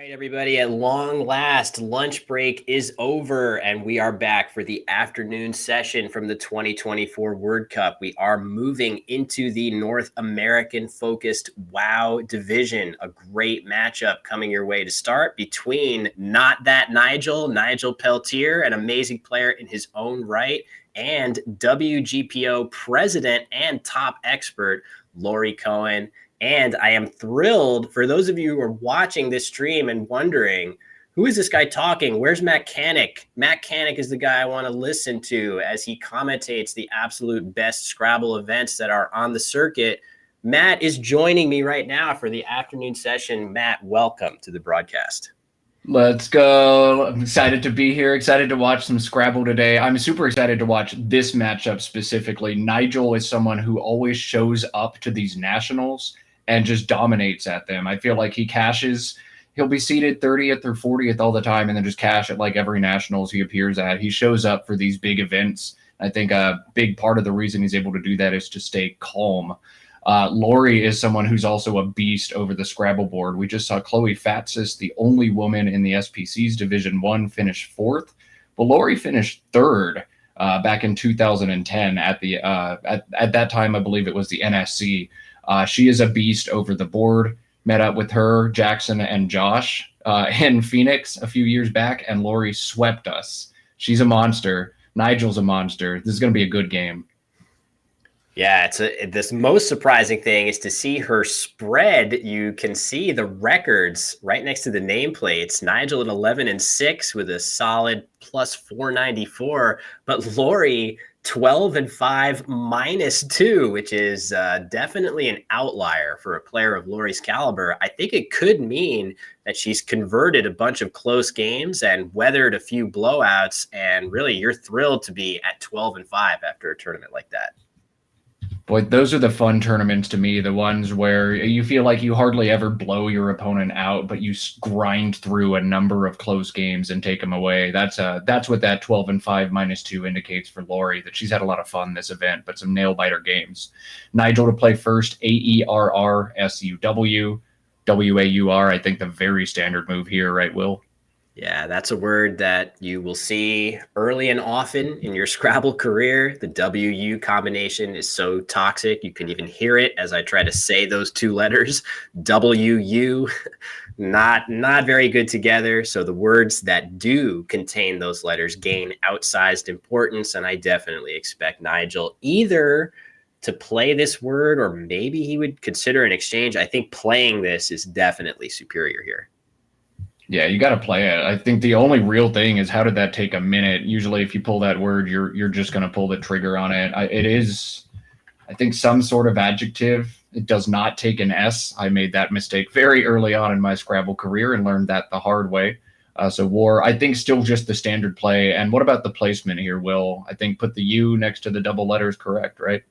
Right, everybody, at long last, lunch break is over, and we are back for the afternoon session from the 2024 World Cup. We are moving into the North American focused WOW division. A great matchup coming your way to start between not that Nigel Peltier, an amazing player in his own right, and WGPO president and top expert, Laurie Cohen. And I am thrilled for those of you who are watching this stream and wondering, who is this guy talking? Where's Matt Canik? Matt Canik is the guy I want to listen to as he commentates the absolute best Scrabble events that are on the circuit. Matt is joining me right now for the afternoon session. Matt, welcome to the broadcast. Let's go. I'm excited to be here. Excited to watch some Scrabble today. I'm super excited to watch this matchup specifically. Nigel is someone who always shows up to these nationals and just dominates at them. I feel like he cashes. He'll be seated 30th or 40th all the time and then just cash at like every nationals he appears at. He shows up for these big events. I think a big part of the reason he's able to do that is to stay calm. Laurie is someone who's also a beast over the Scrabble board. We just saw Chloe Fatsis, the only woman in the SPC's Division 1, finish 4th. But Laurie finished 3rd back in 2010 at that time, I believe it was the NSC. She is a beast over the board. Met up with her, Jackson, and Josh in Phoenix a few years back, and Laurie swept us. She's a monster. Nigel's a monster. This is going to be a good game. Yeah, this most surprising thing is to see her spread. You can see the records right next to the nameplates. Nigel at 11-6 with a solid plus 494, but Laurie 12-5 -2, which is definitely an outlier for a player of Laurie's caliber. I think it could mean that she's converted a bunch of close games and weathered a few blowouts. And really, you're thrilled to be at 12-5 after a tournament like that. Boy, those are the fun tournaments to me, the ones where you feel like you hardly ever blow your opponent out, but you grind through a number of close games and take them away. That's what that 12-5 -2 indicates for Laurie, that she's had a lot of fun this event, but some nail-biter games. Nigel to play first, AERRSUW, WAUR, I think the very standard move here, right, Will? Yeah, that's a word that you will see early and often in your Scrabble career. The WU combination is so toxic. You can even hear it as I try to say those two letters, WU. Not very good together. So the words that do contain those letters gain outsized importance. And I definitely expect Nigel either to play this word or maybe he would consider an exchange. I think playing this is definitely superior here. Yeah, you got to play it. I think the only real thing is, how did that take a minute? Usually if you pull that word, you're just going to pull the trigger on it. It is, I think, some sort of adjective. It does not take an S. I made that mistake very early on in my Scrabble career and learned that the hard way. So war, I think, still just the standard play. And what about the placement here, Will? I think put the U next to the double letters, correct, right?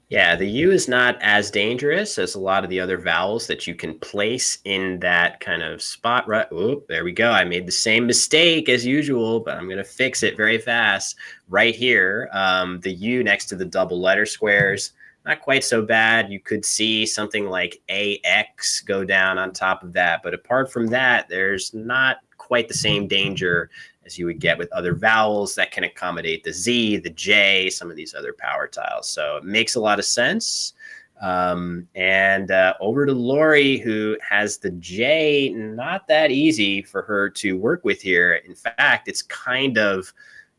Yeah, the U is not as dangerous as a lot of the other vowels that you can place in that kind of spot. Right. Oh, there we go. I made the same mistake as usual, but I'm going to fix it very fast right here. The U next to the double letter squares, not quite so bad. You could see something like AX go down on top of that. But apart from that, there's not quite the same danger as you would get with other vowels that can accommodate the Z, the J, some of these other power tiles. So it makes a lot of sense. And over to Laurie, who has the J. Not that easy for her to work with here. In fact, it's kind of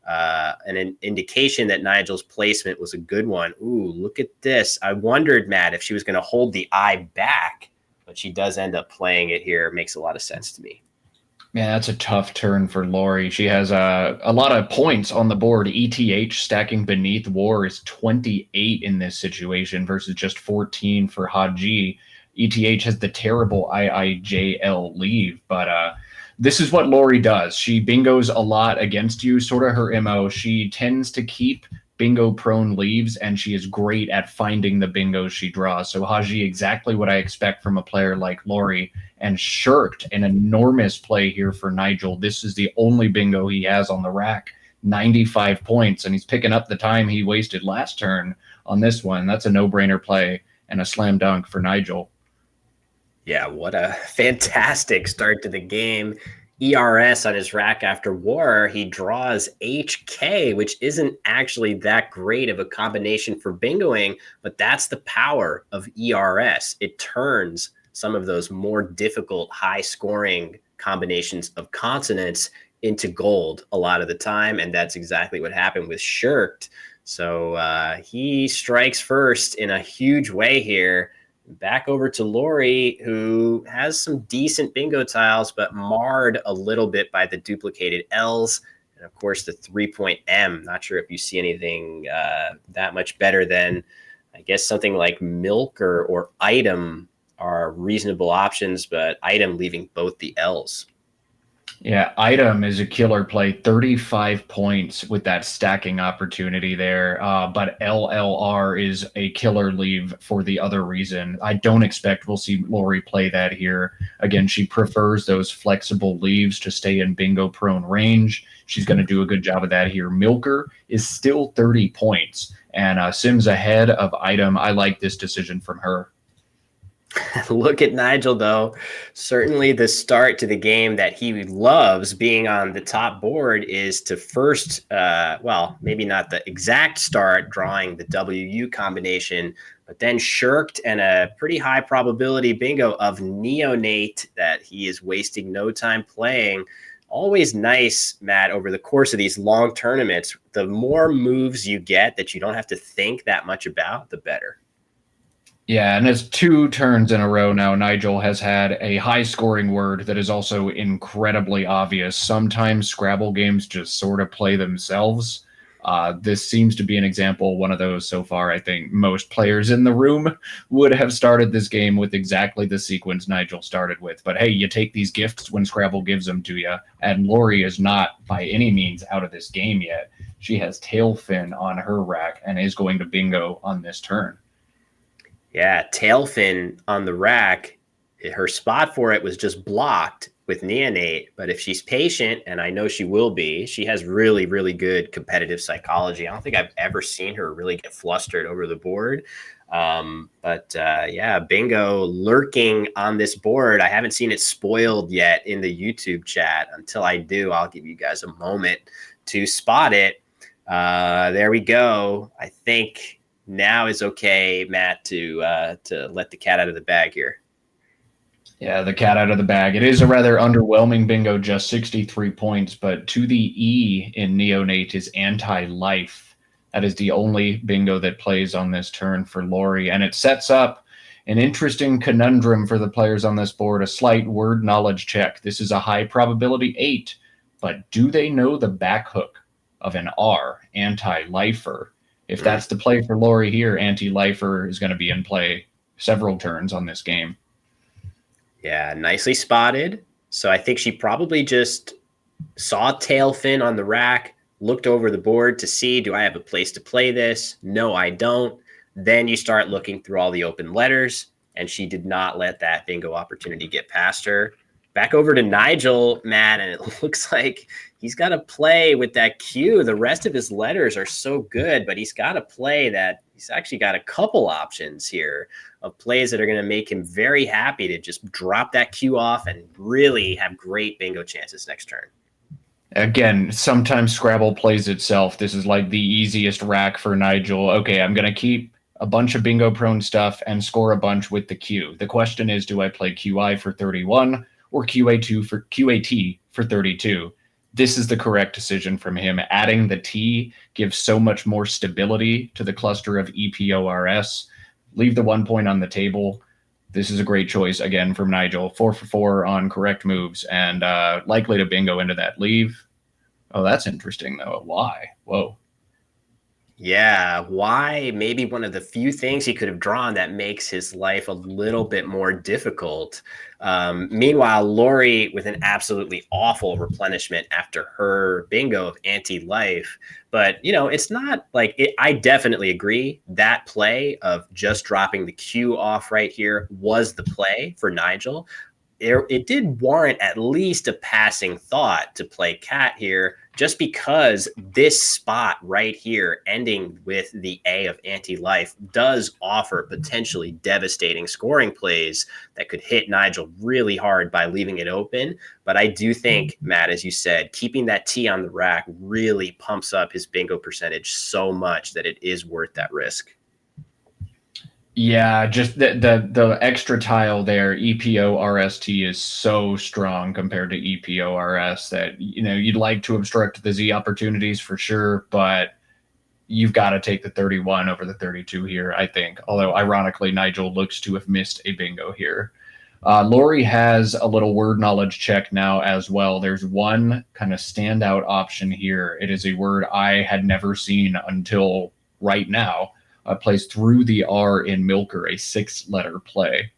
an indication that Nigel's placement was a good one. Ooh, look at this. I wondered, Matt, if she was going to hold the I back, but she does end up playing it here. It makes a lot of sense to me. Man, that's a tough turn for Laurie. She has a lot of points on the board. ETH stacking beneath war is 28 in this situation versus just 14 for Haji. ETH has the terrible IIJL leave, but this is what Laurie does. She bingos a lot against you, sort of her MO. She tends to keep bingo-prone leaves, and she is great at finding the bingos she draws. So Haji, exactly what I expect from a player like Laurie, and shirked an enormous play here for Nigel. This is the only bingo he has on the rack, 95 points, and he's picking up the time he wasted last turn on this one. That's a no-brainer play and a slam dunk for Nigel. Yeah, what a fantastic start to the game. ERS on his rack after war, he draws HK, which isn't actually that great of a combination for bingoing, but that's the power of ERS. It turns some of those more difficult, high scoring combinations of consonants into gold a lot of the time. And that's exactly what happened with Shirked. So he strikes first in a huge way here. Back over to Laurie, who has some decent bingo tiles, but marred a little bit by the duplicated L's. And of course, the 3-point M. Not sure if you see anything that much better than, I guess, something like milk or item are reasonable options, but item leaving both the L's. Yeah, Item is a killer play, 35 points with that stacking opportunity there. But LLR is a killer leave for the other reason. I don't expect we'll see Laurie play that here. Again, she prefers those flexible leaves to stay in bingo prone range. She's going to do a good job of that here. Milker is still 30 points, and Sims ahead of Item. I like this decision from her. Look at Nigel, though. Certainly, the start to the game that he loves being on the top board is to first, well, maybe not the exact start, drawing the WU combination, but then shirked and a pretty high probability bingo of neonate that he is wasting no time playing. Always nice, Matt, over the course of these long tournaments. The more moves you get that you don't have to think that much about, the better. Yeah, and it's 2 turns in a row now. Nigel has had a high scoring word that is also incredibly obvious. Sometimes Scrabble games just sort of play themselves. This seems to be an example, one of those so far. I think most players in the room would have started this game with exactly the sequence Nigel started with. But hey, you take these gifts when Scrabble gives them to you. And Laurie is not by any means out of this game yet. She has Tailfin on her rack and is going to bingo on this turn. Yeah, Tailfin on the rack, her spot for it was just blocked with neonate. But if she's patient, and I know she will be, she has really, really good competitive psychology. I don't think I've ever seen her really get flustered over the board. Yeah, bingo lurking on this board. I haven't seen it spoiled yet in the YouTube chat. Until I do, I'll give you guys a moment to spot it. There we go. I think now is okay, Matt, to let the cat out of the bag here. Yeah, the cat out of the bag. It is a rather underwhelming bingo, just 63 points, but to the E in Neonate is anti-life. That is the only bingo that plays on this turn for Laurie, and it sets up an interesting conundrum for the players on this board, a slight word knowledge check. This is a high probability 8, but do they know the back hook of an R, anti-lifer? If that's the play for Laurie here, anti-lifer is going to be in play several turns on this game. Yeah, nicely spotted. So I think she probably just saw Tailfin on the rack, looked over the board to see, do I have a place to play this? No, I don't. Then you start looking through all the open letters, and she did not let that bingo opportunity get past her. Back over to Nigel, Matt, and it looks like he's got to play with that Q. The rest of his letters are so good, but he's got to play that. He's actually got a couple options here of plays that are going to make him very happy to just drop that Q off and really have great bingo chances next turn. Again, sometimes Scrabble plays itself. This is like the easiest rack for Nigel. Okay, I'm going to keep a bunch of bingo prone stuff and score a bunch with the Q. The question is, do I play QI for 31 or QA2 for QAT for 32? This is the correct decision from him. Adding the T gives so much more stability to the cluster of EPORS. Leave the 1 point on the table. This is a great choice again from Nigel. 4 for 4 on correct moves and likely to bingo into that leave. Oh, that's interesting though. Why? Whoa. Yeah, why? Maybe one of the few things he could have drawn that makes his life a little bit more difficult. Meanwhile, Laurie with an absolutely awful replenishment after her bingo of anti-life. But, it's not like it, I definitely agree that play of just dropping the Q off right here was the play for Nigel. It did warrant at least a passing thought to play cat here. just because this spot right here, ending with the A of anti-life, does offer potentially devastating scoring plays that could hit Nigel really hard by leaving it open. But I do think, Matt, as you said, keeping that T on the rack really pumps up his bingo percentage so much that it is worth that risk. Yeah, just the extra tile there, EPO-RST, is so strong compared to EPO-RS that, you'd like to obstruct the Z opportunities for sure, but you've got to take the 31 over the 32 here, I think. Although, ironically, Nigel looks to have missed a bingo here. Laurie has a little word knowledge check now as well. There's one kind of standout option here. It is a word I had never seen until right now. Plays through the R in Milker, a 6-letter play.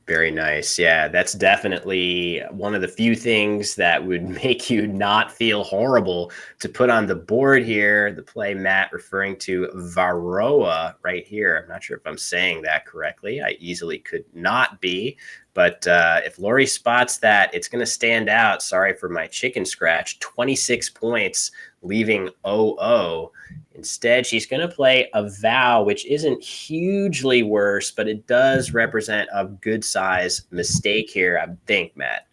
Very nice. Yeah, that's definitely one of the few things that would make you not feel horrible to put on the board here. The play Matt referring to Varroa right here. I'm not sure if I'm saying that correctly. I easily could not be. But if Laurie spots that, it's going to stand out. Sorry for my chicken scratch. 26 points, leaving 0-0. Instead, she's going to play a vow, which isn't hugely worse, but it does represent a good size mistake here, I think, Matt.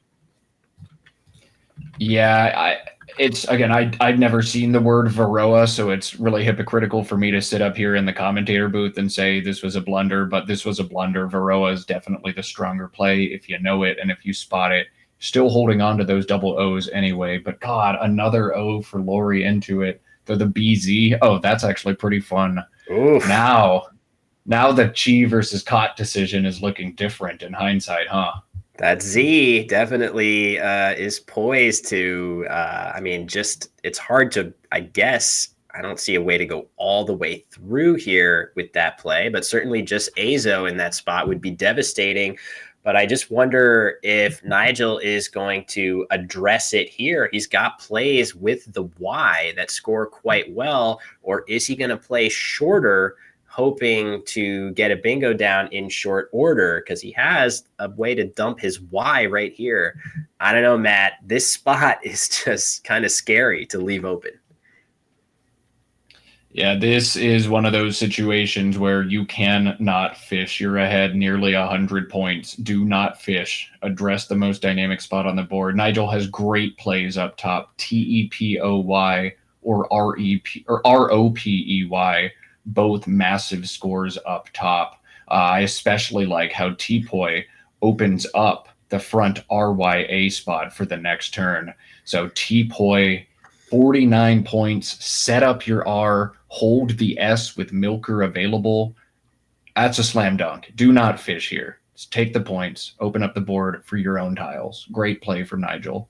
Yeah, I'd never seen the word Varroa, so it's really hypocritical for me to sit up here in the commentator booth and say this was a blunder, but this was a blunder. Varroa is definitely the stronger play if you know it and if you spot it. Still holding on to those double O's anyway, but God, another O for Laurie into it. The BZ. Oh, that's actually pretty fun. Oof. Now the Chi versus Cot decision is looking different in hindsight, huh? That Z definitely is poised to, it's hard to, I guess, I don't see a way to go all the way through here with that play, but certainly just Azo in that spot would be devastating. But I just wonder if Nigel is going to address it here. He's got plays with the Y that score quite well, or is he going to play shorter, hoping to get a bingo down in short order? Because he has a way to dump his Y right here. I don't know, Matt. This spot is just kind of scary to leave open. Yeah, this is one of those situations where you cannot fish. You're ahead nearly 100 points. Do not fish. Address the most dynamic spot on the board. Nigel has great plays up top. TEPOY or REP or ROPEY, both massive scores up top. I especially like how Tepoy opens up the front RYA spot for the next turn. So Tepoy, 49 points, set up your R, hold the S with Milker available. That's a slam dunk. Do not fish here. Just take the points, open up the board for your own tiles. Great play from Nigel.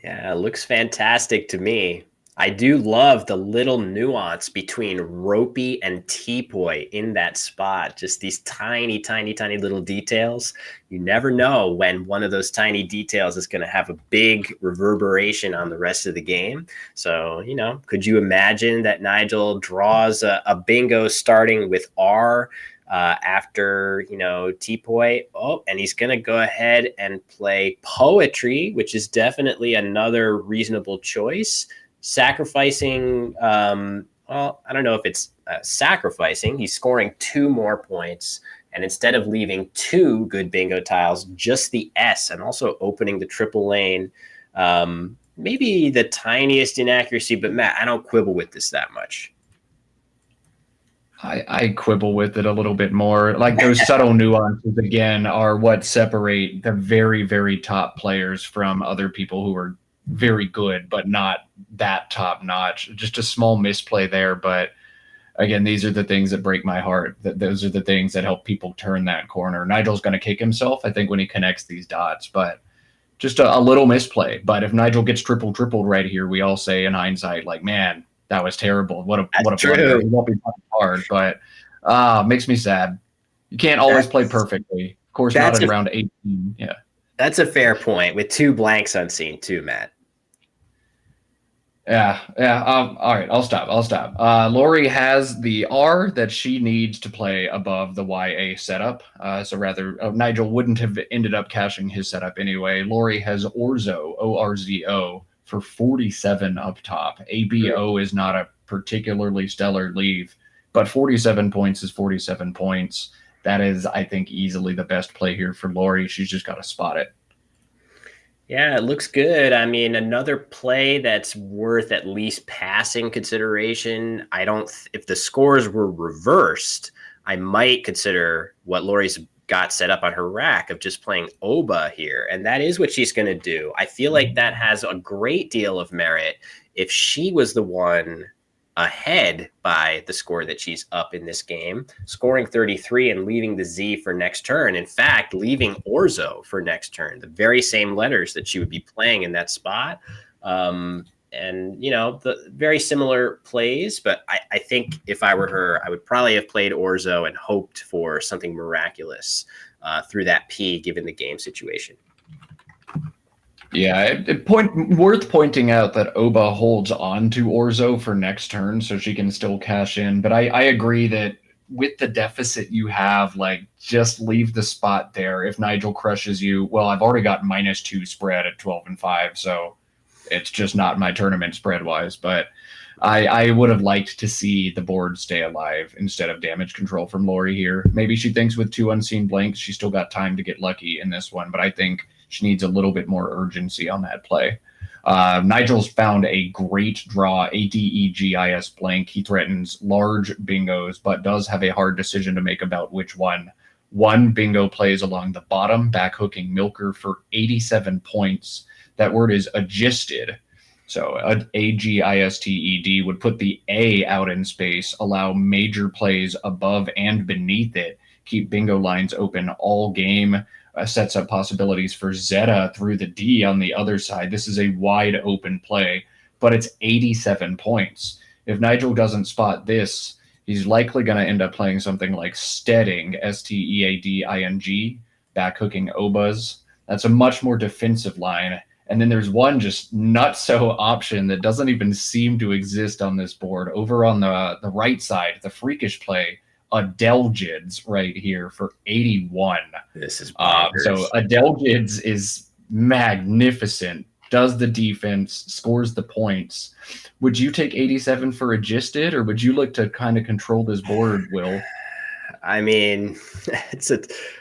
Yeah, it looks fantastic to me. I do love the little nuance between Ropey and Tepoy in that spot. Just these tiny, tiny, tiny little details. You never know when one of those tiny details is going to have a big reverberation on the rest of the game. So, could you imagine that Nigel draws a bingo starting with R after, Tepoy? Oh, and he's going to go ahead and play Poetry, which is definitely another reasonable choice. Sacrificing, I don't know if it's sacrificing. He's scoring 2 more points. And instead of leaving 2 good bingo tiles, just the S, and also opening the triple lane. Maybe the tiniest inaccuracy, but Matt, I don't quibble with this that much. I quibble with it a little bit more. Like those subtle nuances, again, are what separate the very, very top players from other people who are very good, but not that top notch. Just a small misplay there. But again, these are the things that break my heart. Those are the things that help people turn that corner. Nigel's going to kick himself, I think, when he connects these dots, but just a little misplay. But if Nigel gets tripled right here, we all say in hindsight, like, man, that was terrible. What a blunder. He won't be hard, but makes me sad. You can't always play perfectly. Of course, not in round 18. Yeah. That's a fair point, with 2 blanks unseen too, Matt. Yeah. All right, I'll stop. Laurie has the R that she needs to play above the YA setup. So rather, Nigel wouldn't have ended up cashing his setup anyway. Laurie has Orzo, ORZO, for 47 up top. ABO is not a particularly stellar leave, but 47 points is 47 points. That is, I think, easily the best play here for Laurie. She's just got to spot it. Yeah, it looks good. I mean, another play that's worth at least passing consideration. I don't, if the scores were reversed, I might consider what Laurie's got set up on her rack of just playing Oba here. And that is what she's going to do. I feel like that has a great deal of merit if she was the one ahead by the score that she's up in this game, scoring 33 and leaving the Z for next turn. In fact, leaving Orzo for next turn, the very same letters that she would be playing in that spot. And, you know, the very similar plays. But I think if I were her, I would probably have played Orzo and hoped for something miraculous through that P, given the game situation. Yeah, worth pointing out that Oba holds on to Orzo for next turn, so she can still cash in. But I agree that with the deficit you have, like, just leave the spot there. If Nigel crushes you, well, I've already got -2 spread at 12-5, so it's just not my tournament spread-wise. But I would have liked to see the board stay alive instead of damage control from Laurie here. Maybe she thinks with 2 unseen blanks, she's still got time to get lucky in this one, but I think she needs a little bit more urgency on that play. Nigel's found a great draw, ADEGIS blank. He threatens large bingos, but does have a hard decision to make about which one. One bingo plays along the bottom, back hooking Milker for 87 points. That word is agisted. So AGISTED would put the A out in space, allow major plays above and beneath it, keep bingo lines open all game, sets up possibilities for Zeta through the D on the other side. This is a wide open play, but it's 87 points. If Nigel doesn't spot this, he's likely going to end up playing something like Steading, STEADING, back hooking Obas. That's a much more defensive line. And then there's one just nutso option that doesn't even seem to exist on this board. Over on the right side, the freakish play, Adelgids right here for 81. This is bonkers. So Adelgids is magnificent, does the defense, scores the points. Would you take 87 for Agisted, or would you look to kind of control this board, Will? I mean,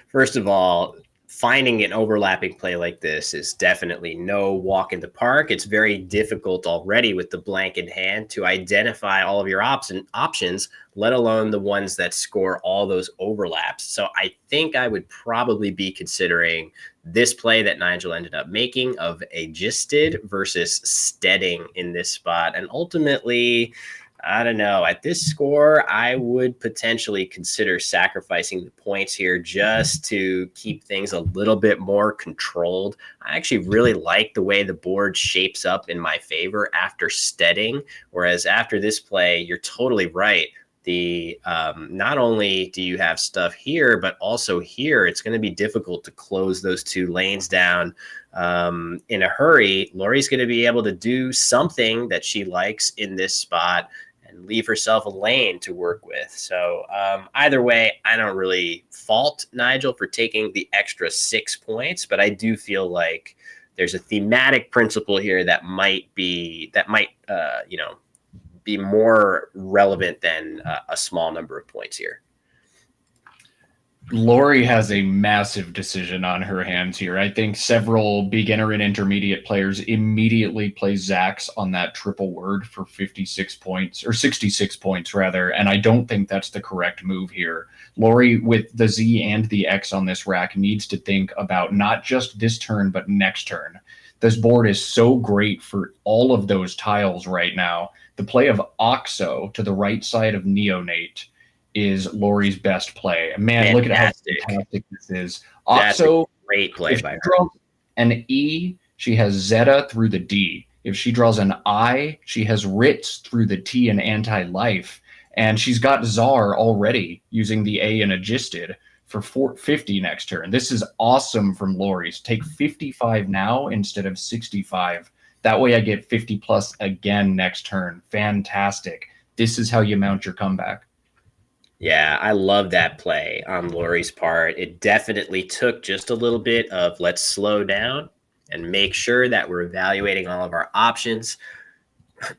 first of all, finding an overlapping play like this is definitely no walk in the park. It's very difficult already with the blank in hand to identify all of your options, let alone the ones that score all those overlaps. So I think I would probably be considering this play that Nigel ended up making of Agisted versus Steading in this spot. And ultimately, I don't know. At this score, I would potentially consider sacrificing the points here just to keep things a little bit more controlled. I actually really like the way the board shapes up in my favor after Steading, whereas after this play, you're totally right. The not only do you have stuff here, but also here, it's going to be difficult to close those two lanes down in a hurry. Laurie's going to be able to do something that she likes in this spot and leave herself a lane to work with. So either way, I don't really fault Nigel for taking the extra 6 points, but I do feel like there's a thematic principle here that might be more relevant than a small number of points here. Laurie has a massive decision on her hands here. I think several beginner and intermediate players immediately play Zax on that triple word for 56 points, or 66 points rather, and I don't think that's the correct move here. Laurie, with the Z and the X on this rack, needs to think about not just this turn, but next turn. This board is so great for all of those tiles right now. The play of Oxo to the right side of Neonate is Laurie's best play. Man, look at how fantastic this is. Oxo, great play by her. Draws an E, she has Zeta through the D. If she draws an I, she has Ritz through the T and anti-life. And she's got Czar already using the A and Agisted for 50 next turn. This is awesome from Laurie's. Take 55 now instead of 65. That way I get 50 plus again next turn. Fantastic. This is how you mount your comeback. Yeah, I love that play on Laurie's part. It definitely took just a little bit of let's slow down and make sure that we're evaluating all of our options.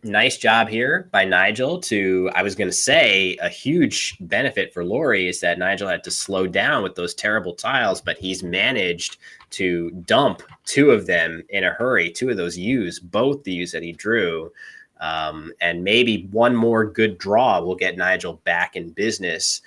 Nice job here by Nigel to, I was going to say, a huge benefit for Laurie is that Nigel had to slow down with those terrible tiles, but he's managed to dump two of them in a hurry, two of those U's, both the U's that he drew. And maybe one more good draw will get Nigel back in business.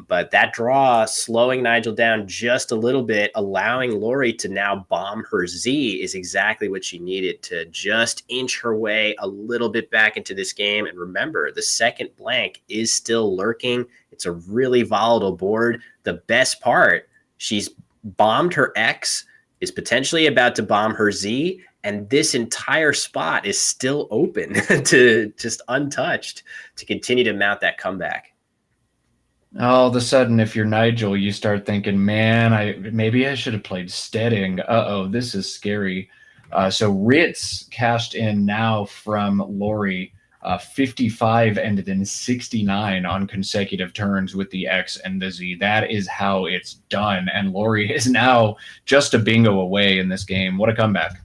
But that draw slowing Nigel down just a little bit, allowing Laurie to now bomb her Z is exactly what she needed to just inch her way a little bit back into this game. And remember, the second blank is still lurking. It's a really volatile board. The best part, she's bombed her X, is potentially about to bomb her Z, and this entire spot is still open to just untouched to continue to mount that comeback. All of a sudden, if you're Nigel, you start thinking, man, maybe I should have played steading. Uh-oh, this is scary. So Ritz cashed in now from Laurie, 55 and then 69 on consecutive turns with the X and the Z. That is how it's done. And Laurie is now just a bingo away in this game. What a comeback.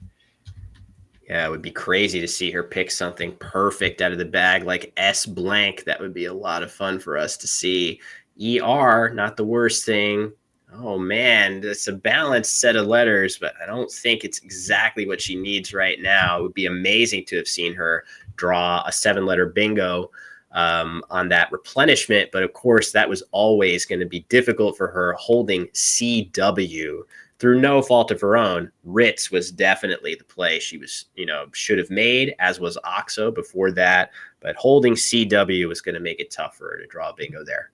Yeah, it would be crazy to see her pick something perfect out of the bag like S blank. That would be a lot of fun for us to see. ER, not the worst thing. Oh man, it's a balanced set of letters, but I don't think it's exactly what she needs right now. It would be amazing to have seen her draw a 7-letter bingo on that replenishment, but of course that was always going to be difficult for her holding CW. Through no fault of her own, Ritz was definitely the play she was, should have made, as was Oxo before that. But holding CW was going to make it tough for her to draw a bingo there.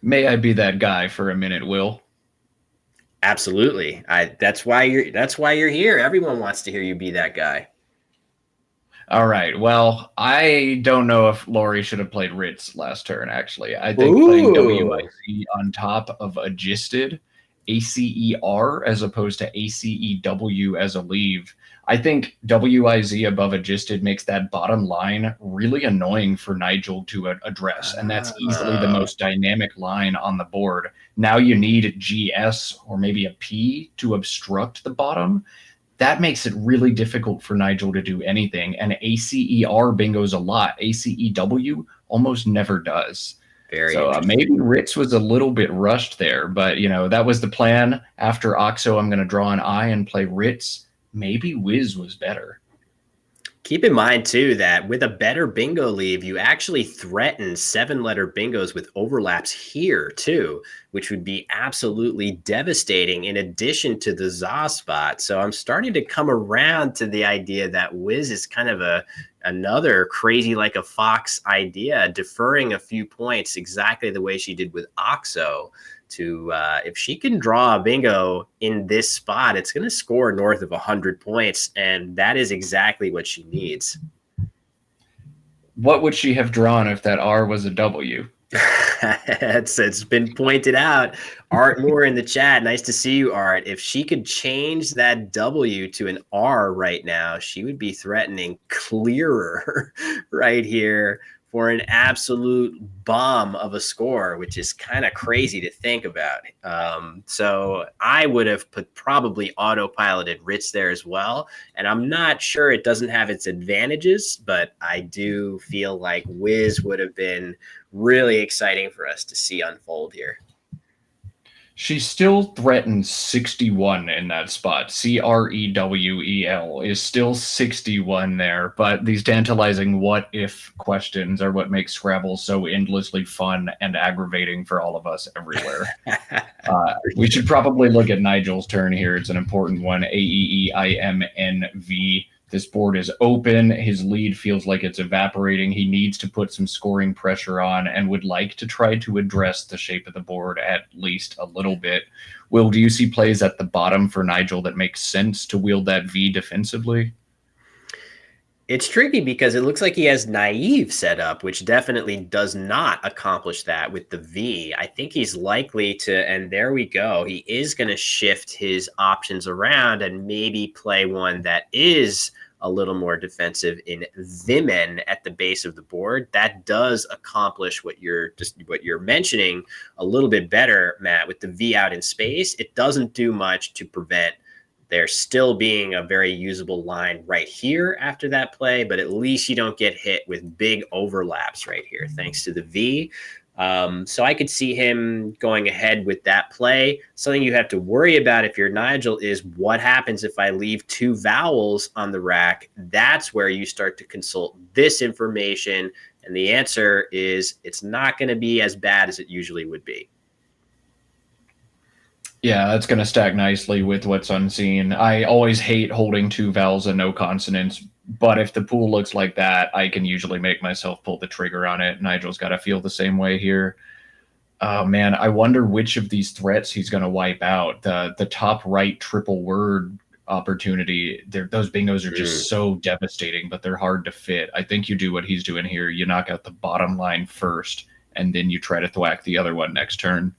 May I be that guy for a minute, Will? Absolutely. That's why you're here. Everyone wants to hear you be that guy. All right. Well, I don't know if Laurie should have played Ritz last turn, actually. I think playing WIC on top of Agisted, ACER, as opposed to ACEW as a leave. I think WIZ above Agisted makes that bottom line really annoying for Nigel to address, and that's easily the most dynamic line on the board. Now you need GS or maybe a P to obstruct the bottom. That makes it really difficult for Nigel to do anything. And ACER bingos a lot. ACEW almost never does. So maybe Ritz was a little bit rushed there, but that was the plan. After Oxo, I'm going to draw an I and play Ritz. Maybe Wiz was better. Keep in mind, too, that with a better bingo leave, you actually threaten 7-letter bingos with overlaps here, too, which would be absolutely devastating in addition to the ZA spot. So I'm starting to come around to the idea that Wiz is kind of another crazy like a fox idea, deferring a few points exactly the way she did with Oxo. If she can draw a bingo in this spot, it's going to score north of 100 points, and that is exactly what she needs. What would she have drawn if that R was a W? It's been pointed out. Art Moore in the chat. Nice to see you, Art. If she could change that W to an R right now, she would be threatening clearer right here for an absolute bomb of a score, which is kind of crazy to think about. So I would have probably autopiloted Ritz there as well. And I'm not sure it doesn't have its advantages, but I do feel like Wiz would have been really exciting for us to see unfold here. She still threatens 61 in that spot. CREWEL is still 61 there, but these tantalizing what-if questions are what make Scrabble so endlessly fun and aggravating for all of us everywhere. We should probably look at Nigel's turn here. It's an important one. AEEIMNV. This board is open. His lead feels like it's evaporating. He needs to put some scoring pressure on and would like to try to address the shape of the board at least a little bit. Will, do you see plays at the bottom for Nigel that make sense to wield that V defensively? It's tricky because it looks like he has naive set up, which definitely does not accomplish that with the V. I think he's likely to, and there we go. He is going to shift his options around and maybe play one that is a little more defensive in Vimen at the base of the board. That does accomplish what you're mentioning a little bit better, Matt, with the V out in space. It doesn't do much to prevent there still being a very usable line right here after that play, but at least you don't get hit with big overlaps right here, thanks to the V. So I could see him going ahead with that play. Something you have to worry about if you're Nigel is what happens if I leave two vowels on the rack. That's where you start to consult this information. And the answer is it's not going to be as bad as it usually would be. Yeah, that's going to stack nicely with what's unseen. I always hate holding two vowels and no consonants, but if the pool looks like that, I can usually make myself pull the trigger on it. Nigel's got to feel the same way here. Oh man, I wonder which of these threats he's going to wipe out. The top right triple word opportunity, those bingos are just so devastating, but they're hard to fit. I think you do what he's doing here. You knock out the bottom line first, and then you try to thwack the other one next turn.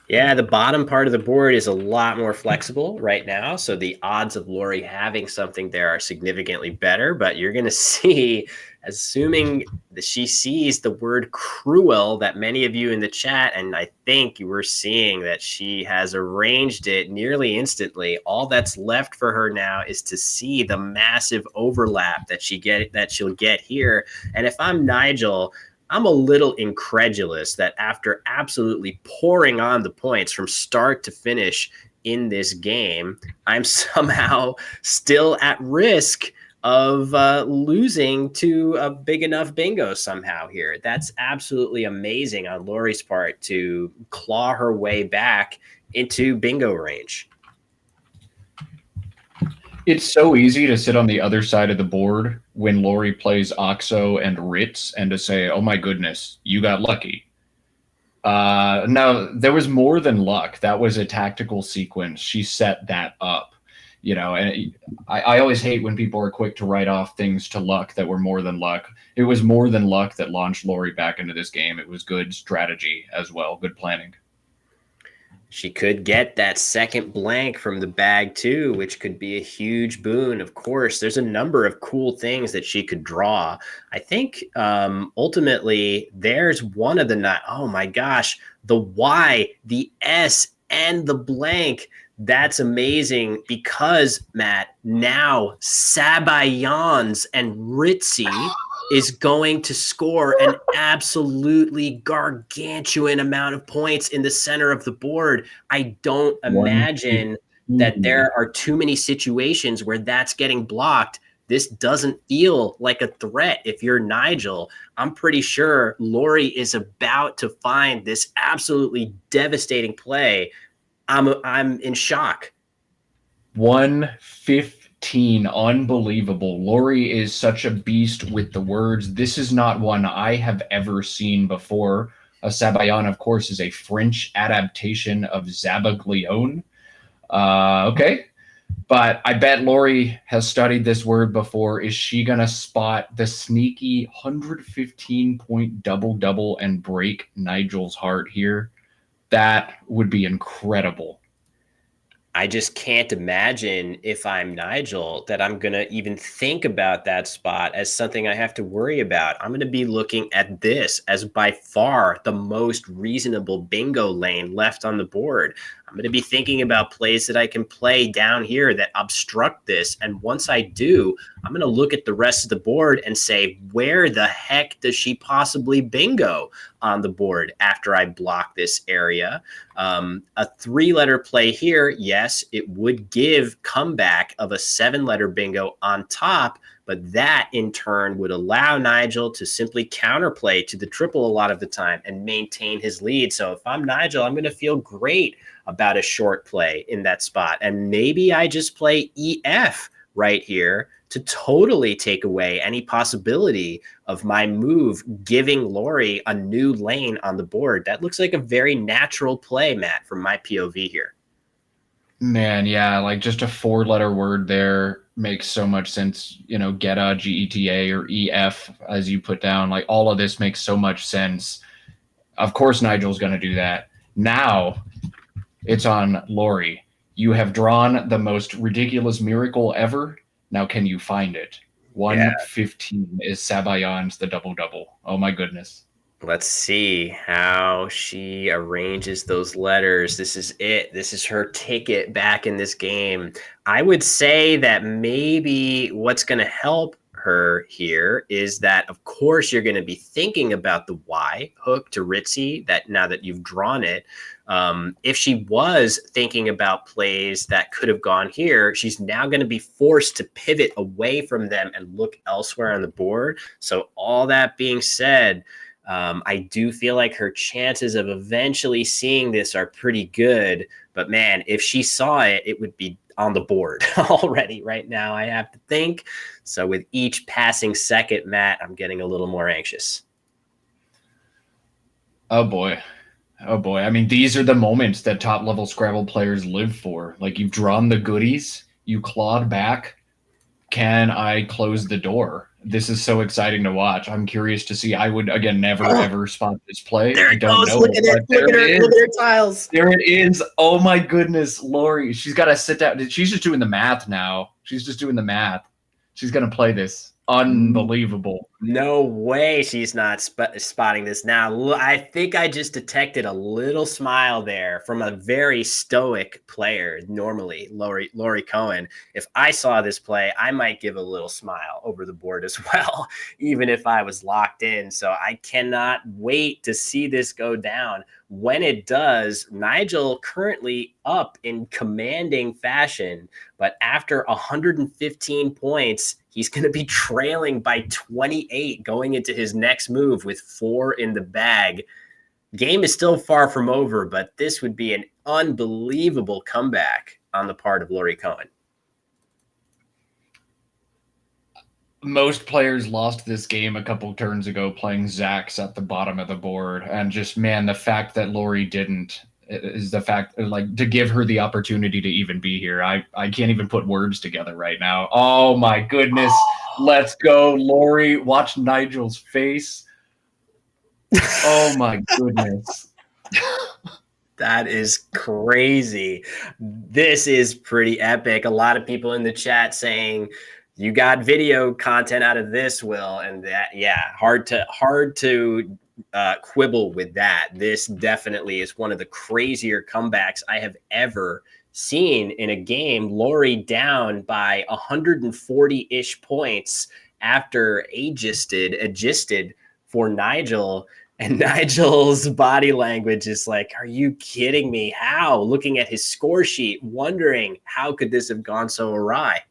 Yeah, the bottom part of the board is a lot more flexible right now. So the odds of Laurie having something there are significantly better. But you're going to see, assuming that she sees the word cruel that many of you in the chat, and I think you were seeing that she has arranged it nearly instantly. All that's left for her now is to see the massive overlap that she'll get here. And if I'm Nigel, I'm a little incredulous that after absolutely pouring on the points from start to finish in this game, I'm somehow still at risk of losing to a big enough bingo somehow here. That's absolutely amazing on Laurie's part to claw her way back into bingo range. It's so easy to sit on the other side of the board when Laurie plays Oxo and Ritz and to say, oh my goodness, you got lucky. No, there was more than luck. That was a tactical sequence. She set that up, and I always hate when people are quick to write off things to luck that were more than luck. It was more than luck that launched Laurie back into this game. It was good strategy as well, good planning. She could get that second blank from the bag too, which could be a huge boon. Of course, there's a number of cool things that she could draw. I think ultimately there's one of the oh my gosh, the Y, the S, and the blank. That's amazing because, Matt, now Sabayans and Ritzy is going to score an absolutely gargantuan amount of points in the center of the board. I don't imagine that there are too many situations where that's getting blocked. This doesn't feel like a threat. If you're Nigel, I'm pretty sure Laurie is about to find this absolutely devastating play. I'm in shock. 115, unbelievable. Laurie is such a beast with the words. This is not one I have ever seen before. A Sabayon, of course, is a French adaptation of Zabaglione. Okay. But I bet Laurie has studied this word before. Is she going to spot the sneaky 115-point double-double and break Nigel's heart here? That would be incredible. I just can't imagine if I'm Nigel that I'm going to even think about that spot as something I have to worry about. I'm going to be looking at this as by far the most reasonable bingo lane left on the board. I'm going to be thinking about plays that I can play down here that obstruct this. And once I do, I'm going to look at the rest of the board and say, where the heck does she possibly bingo on the board after I block this area? A 3-letter play here, yes, it would give comeback of a 7-letter bingo on top, but that in turn would allow Nigel to simply counterplay to the triple a lot of the time and maintain his lead. So if I'm Nigel, I'm going to feel great about a short play in that spot. And maybe I just play EF right here to totally take away any possibility of my move giving Laurie a new lane on the board. That looks like a very natural play, Matt, from my POV here. Man, yeah, like just a 4-letter word there makes so much sense. Geta, GETA, or EF, as you put down, like all of this makes so much sense. Of course, Nigel's going to do that. Now it's on Laurie. You have drawn the most ridiculous miracle ever. Now, can you find it? 115 is Sabayon's the double-double. Oh, my goodness. Let's see how she arranges those letters. This is it. This is her ticket back in this game. I would say that maybe what's going to help her here is that, of course, you're going to be thinking about the Y hook to Ritzy, that now that you've drawn it. If she was thinking about plays that could have gone here, she's now going to be forced to pivot away from them and look elsewhere on the board. So all that being said, I do feel like her chances of eventually seeing this are pretty good. But man, if she saw it, it would be on the board already right now, I have to think. So with each passing second, Matt, I'm getting a little more anxious. Oh boy. Oh boy. I mean, these are the moments that top level Scrabble players live for. Like, you've drawn the goodies, you clawed back. Can I close the door? This is so exciting to watch. I'm curious to see. I would, again, never ever spot this play. There I it don't goes. know. Look at it. Look at her. Look at her tiles. There it is. Oh my goodness, Laurie. She's got to sit down. She's just doing the math now. She's just doing the math. She's going to play this. Unbelievable. No way she's not spotting this now. I think I just detected a little smile there from a very stoic player, normally, Laurie Cohen. If I saw this play, I might give a little smile over the board as well, even if I was locked in. So I cannot wait to see this go down. When it does, Nigel currently up in commanding fashion, but after 115 points, he's going to be trailing by 28 going into his next move with 4 in the bag. Game is still far from over, but this would be an unbelievable comeback on the part of Laurie Cohen. Most players lost this game a couple turns ago playing Zax at the bottom of the board. And just, man, the fact that Laurie didn't is the fact, like, to give her the opportunity to even be here. I can't even put words together right now. Oh my goodness. Let's go, Laurie. Watch Nigel's face. Oh my goodness. That is crazy. This is pretty epic. A lot of people in the chat saying you got video content out of this, Will, and that, yeah, hard to quibble with that. This definitely is one of the crazier comebacks I have ever seen in a game. Laurie down by 140-ish points after adjusted for Nigel. And Nigel's body language is like, are you kidding me? How? Looking at his score sheet, wondering how could this have gone so awry?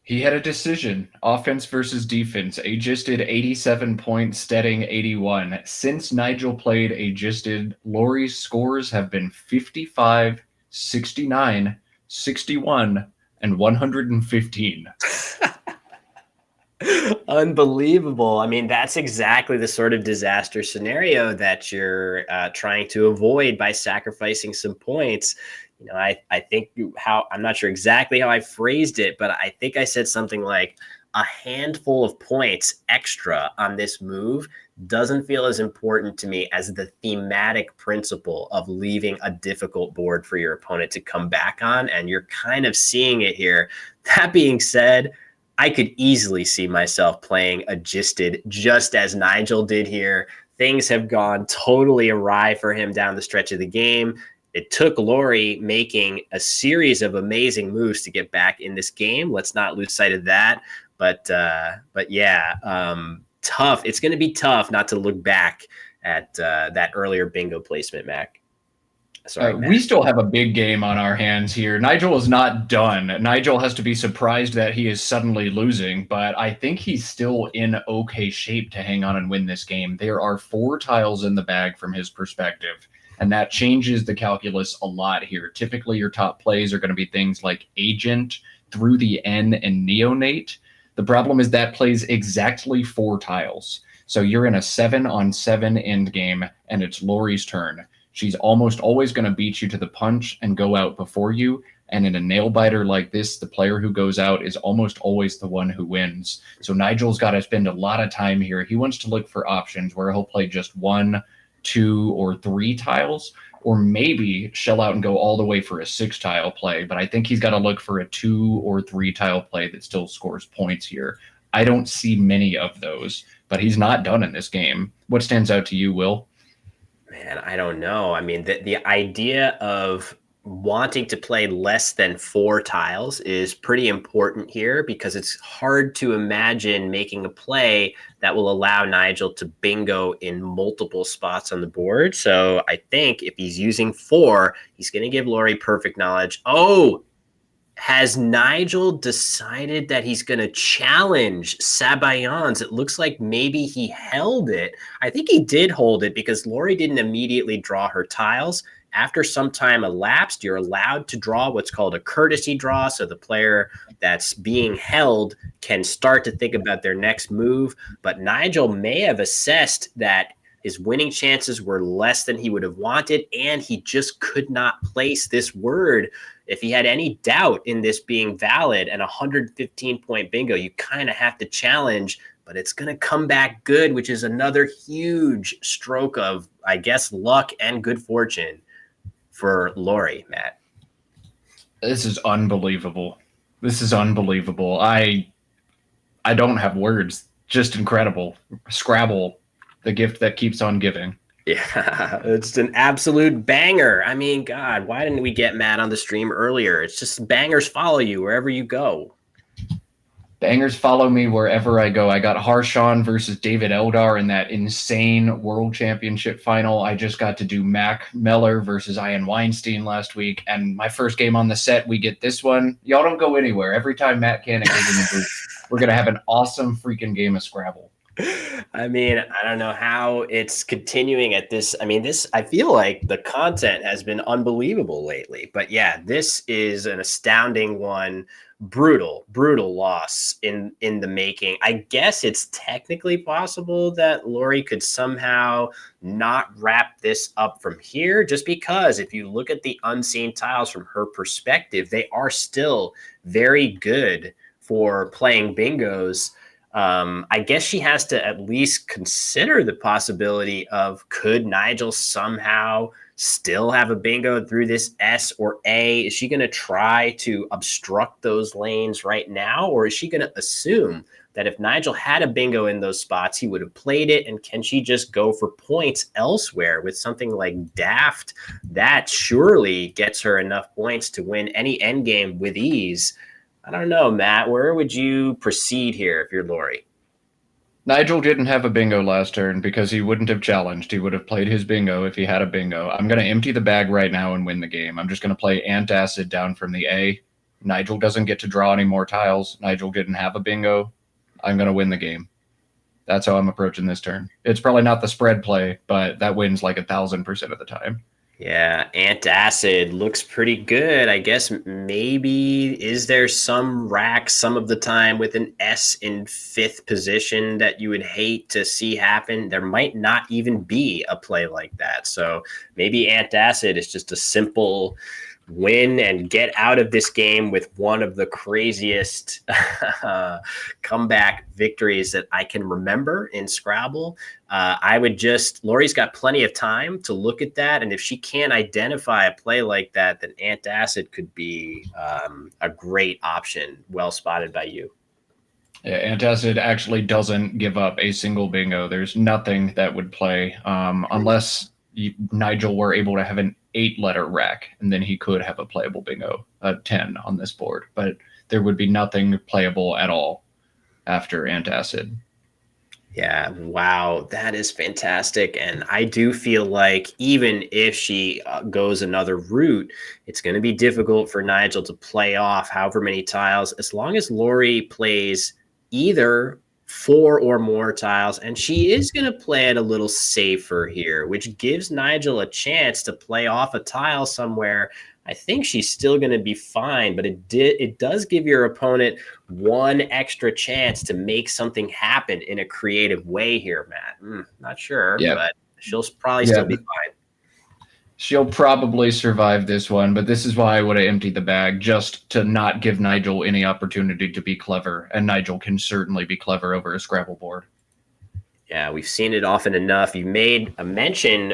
He had a decision, offense versus defense. Adjusted 87 points, steading 81. Since Nigel played adjusted, Laurie's scores have been 55, 69, 61, and 115. Unbelievable. I mean, that's exactly the sort of disaster scenario that you're trying to avoid by sacrificing some points. You know, I think I'm not sure exactly how I phrased it, but I think I said something like a handful of points extra on this move doesn't feel as important to me as the thematic principle of leaving a difficult board for your opponent to come back on. And you're kind of seeing it here. That being said, I could easily see myself playing adjusted just as Nigel did here. Things have gone totally awry for him down the stretch of the game. It took Laurie making a series of amazing moves to get back in this game. Let's not lose sight of that. But yeah, tough. It's going to be tough not to look back at that earlier bingo placement, Mac. Sorry, We still have a big game on our hands here. Nigel is not done. Nigel has to be surprised that he is suddenly losing, but I think he's still in okay shape to hang on and win this game. There are 4 tiles in the bag from his perspective, and that changes the calculus a lot here. Typically, your top plays are going to be things like Agent, Through the N, and Neonate. The problem is that plays exactly 4 tiles. So you're in a 7-on-7 end game, and it's Laurie's turn. She's almost always going to beat you to the punch and go out before you. And in a nail biter like this, the player who goes out is almost always the one who wins. So Nigel's got to spend a lot of time here. He wants to look for options where he'll play just 1, 2, or 3 tiles, or maybe shell out and go all the way for a 6-tile play. But I think he's got to look for a 2 or 3 tile play that still scores points here. I don't see many of those. but he's not done in this game. What stands out to you, Will? Man, I don't know. I mean, the idea of wanting to play less than 4 tiles is pretty important here because it's hard to imagine making a play that will allow Nigel to bingo in multiple spots on the board. So I think if he's using 4, he's going to give Laurie perfect knowledge. Oh, has Nigel decided that he's going to challenge Sabayans? It looks like maybe he held it. I think he did hold it because Laurie didn't immediately draw her tiles. After some time elapsed, you're allowed to draw what's called a courtesy draw. So the player that's being held can start to think about their next move. But Nigel may have assessed that his winning chances were less than he would have wanted, and he just could not place this word. If he had any doubt in this being valid and 115-point bingo, you kind of have to challenge, but it's going to come back good, which is another huge stroke of, I guess, luck and good fortune for Laurie, Matt. This is unbelievable. This is unbelievable. I don't have words. Just incredible. Scrabble, the gift that keeps on giving. Yeah, it's an absolute banger. I mean, God, why didn't we get Matt on the stream earlier? It's just bangers follow you wherever you go. Bangers follow me wherever I go. I got Harshawn versus David Eldar in that insane World Championship final. I just got to do Mac Meller versus Ian Weinstein last week. And my first game on the set, we get this one. Y'all don't go anywhere. Every time Matt Canik is in the booth, we're going to have an awesome freaking game of Scrabble. I mean, I don't know how it's continuing at this. I mean, I feel like the content has been unbelievable lately. But yeah, this is an astounding one. Brutal loss in the making. I guess it's technically possible that Laurie could somehow not wrap this up from here, just because if you look at the unseen tiles from her perspective, they are still very good for playing bingos. I guess she has to at least consider the possibility of, could Nigel somehow still have a bingo through this S or A? Is she going to try to obstruct those lanes right now? Or is she going to assume that if Nigel had a bingo in those spots, he would have played it? And can she just go for points elsewhere with something like Daft? That surely gets her enough points to win any endgame with ease. I don't know, Matt. Where would you proceed here if you're Laurie? Nigel didn't have a bingo last turn because he wouldn't have challenged. He would have played his bingo if he had a bingo. I'm going to empty the bag right now and win the game. I'm just going to play Antacid down from the A. Nigel doesn't get to draw any more tiles. Nigel didn't have a bingo. I'm going to win the game. That's how I'm approaching this turn. It's probably not the spread play, but that wins like 1,000% of the time. Yeah, Antacid looks pretty good. I guess maybe is there some rack some of the time with an S in 5th position that you would hate to see happen? There might not even be a play like that. So maybe Antacid is just a simple win and get out of this game with one of the craziest comeback victories that I can remember in Scrabble. Laurie's got plenty of time to look at that. And if she can't identify a play like that, then Antacid could be a great option. Well spotted by you. Yeah, Antacid actually doesn't give up a single bingo. There's nothing that would play unless Nigel were able to have an 8-letter rack, and then he could have a playable bingo, a 10 on this board. But there would be nothing playable at all after Antacid. Yeah, wow, that is fantastic. And I do feel like even if she goes another route, it's going to be difficult for Nigel to play off however many tiles, as long as Laurie plays either 4 or more tiles. And she is going to play it a little safer here, which gives Nigel a chance to play off a tile somewhere. I think she's still going to be fine, but it does give your opponent one extra chance to make something happen in a creative way here, Matt. Not sure, but she'll probably still be fine. She'll probably survive this one, but this is why I would have emptied the bag, just to not give Nigel any opportunity to be clever, and Nigel can certainly be clever over a Scrabble board. Yeah, we've seen it often enough. You made a mention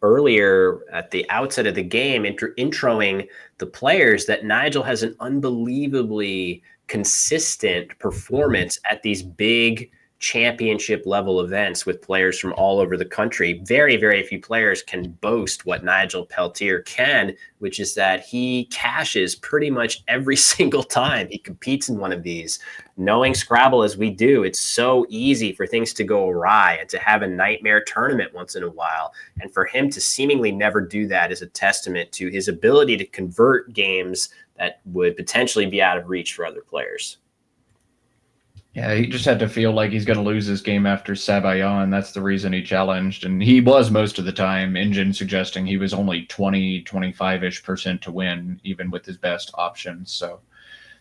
earlier at the outset of the game, introing the players, that Nigel has an unbelievably consistent performance at these big championship level events with players from all over the country. Very, very few players can boast what Nigel Peltier can, which is that he cashes pretty much every single time he competes in one of these. Knowing Scrabble as we do, it's so easy for things to go awry and to have a nightmare tournament once in a while. And for him to seemingly never do that is a testament to his ability to convert games that would potentially be out of reach for other players. Yeah, he just had to feel like he's going to lose this game after Sabayon. That's the reason he challenged. And he was most of the time, Engine suggesting he was only 20, 25-ish% to win, even with his best options. So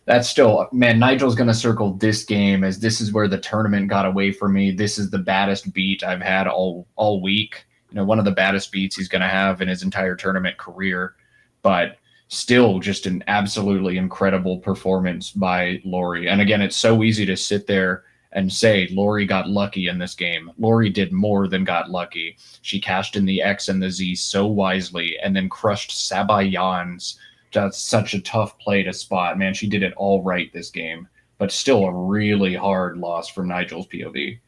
that's still, man, Nigel's going to circle this game as this is where the tournament got away from me. This is the baddest beat I've had all week. You know, one of the baddest beats he's going to have in his entire tournament career. But still just an absolutely incredible performance by Laurie. And again, it's so easy to sit there and say Laurie got lucky in this game. Laurie did more than got lucky. She cashed in the X and the Z so wisely and then crushed Sabayans. That's such a tough play to spot. Man, she did it all right this game, but still a really hard loss from Nigel's POV.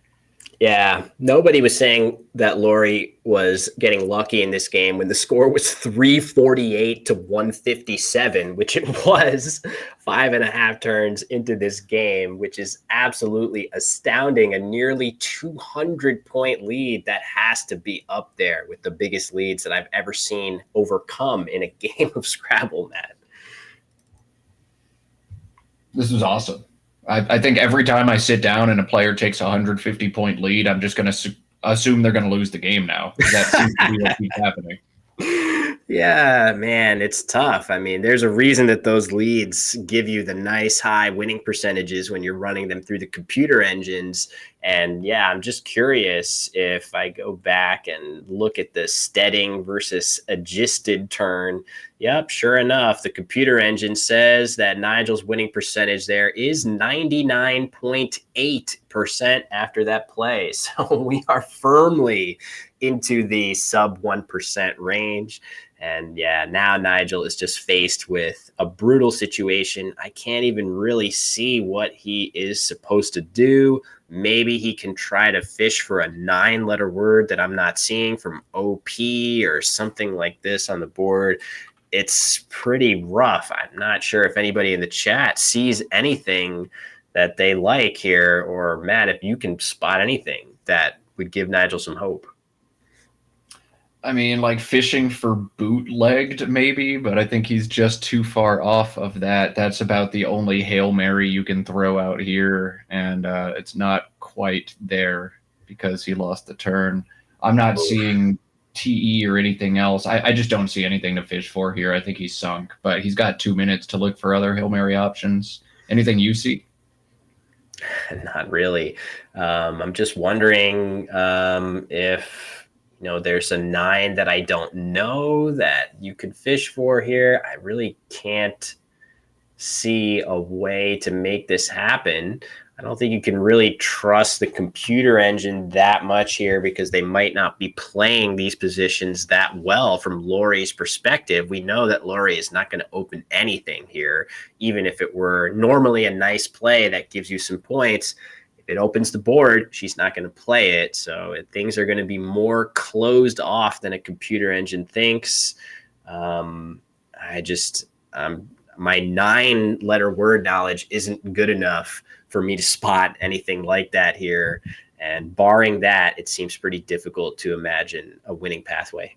Yeah, nobody was saying that Laurie was getting lucky in this game when the score was 348 to 157, which it was 5.5 turns into this game, which is absolutely astounding. A nearly 200-point lead that has to be up there with the biggest leads that I've ever seen overcome in a game of Scrabble, Matt. This was awesome. I think every time I sit down and a player takes a 150-point lead, I'm just going to assume they're going to lose the game now. That seems to be what keeps happening. Yeah, man, it's tough. I mean, there's a reason that those leads give you the nice high winning percentages when you're running them through the computer engines. And yeah, I'm just curious if I go back and look at the steading versus adjusted turn. Yep, sure enough, the computer engine says that Nigel's winning percentage there is 99.8% after that play. So we are firmly into the sub 1% range. And yeah, now Nigel is just faced with a brutal situation. I can't even really see what he is supposed to do. Maybe he can try to fish for a 9-letter word that I'm not seeing from OP or something like this on the board. It's pretty rough. I'm not sure if anybody in the chat sees anything that they like here, or Matt, if you can spot anything that would give Nigel some hope. I mean, like fishing for bootlegged maybe, but I think he's just too far off of that. That's about the only Hail Mary you can throw out here, and it's not quite there because he lost the turn. I'm not seeing TE or anything else. I just don't see anything to fish for here. I think he's sunk, but he's got 2 minutes to look for other Hail Mary options. Anything you see? Not really. I'm just wondering if there's a 9 that I don't know that you could fish for here. I really can't see a way to make this happen. I don't think you can really trust the computer engine that much here because they might not be playing these positions that well from Laurie's perspective. We know that Laurie is not going to open anything here, even if it were normally a nice play that gives you some points. If it opens the board, she's not going to play it. So things are going to be more closed off than a computer engine thinks. My 9-letter word knowledge isn't good enough for me to spot anything like that here. And barring that, it seems pretty difficult to imagine a winning pathway.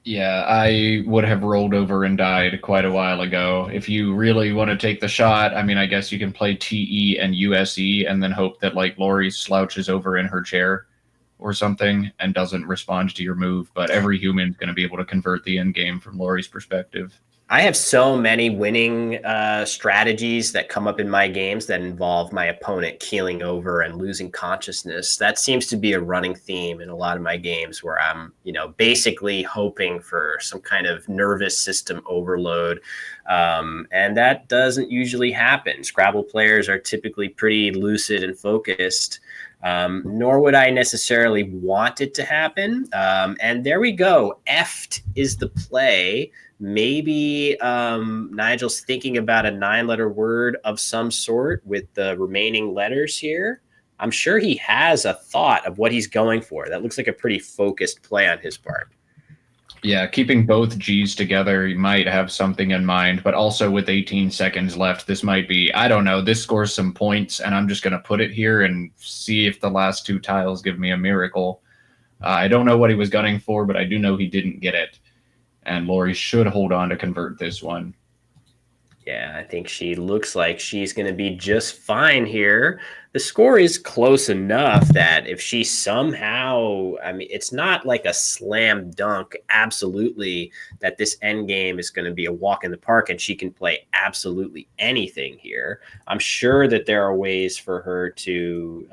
Yeah, I would have rolled over and died quite a while ago. If you really want to take the shot, I mean, I guess you can play TE and USE and then hope that like Laurie slouches over in her chair or something and doesn't respond to your move. But every human's going to be able to convert the end game from Laurie's perspective. I have so many winning strategies that come up in my games that involve my opponent keeling over and losing consciousness. That seems to be a running theme in a lot of my games where I'm, basically hoping for some kind of nervous system overload. And that doesn't usually happen. Scrabble players are typically pretty lucid and focused. Nor would I necessarily want it to happen. And there we go. Eft is the play. Maybe Nigel's thinking about a 9-letter word of some sort with the remaining letters here. I'm sure he has a thought of what he's going for. That looks like a pretty focused play on his part. Yeah, keeping both G's together, you might have something in mind, but also with 18 seconds left, this might be, I don't know, this scores some points, and I'm just going to put it here and see if the last two tiles give me a miracle. I don't know what he was gunning for, but I do know he didn't get it. And Laurie should hold on to convert this one. Yeah, I think she looks like she's going to be just fine here. The score is close enough that if she somehow, I mean, it's not like a slam dunk, absolutely, that this end game is going to be a walk in the park and she can play absolutely anything here. I'm sure that there are ways for her to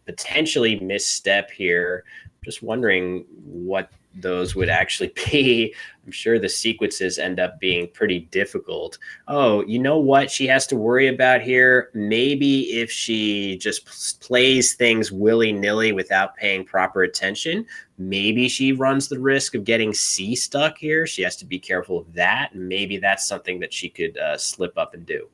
potentially misstep here. Just wondering what those would actually be. I'm sure the sequences end up being pretty difficult. Oh, you know what she has to worry about here? Maybe if she just plays things willy-nilly without paying proper attention, maybe she runs the risk of getting C stuck here. She has to be careful of that. And maybe that's something that she could slip up and do.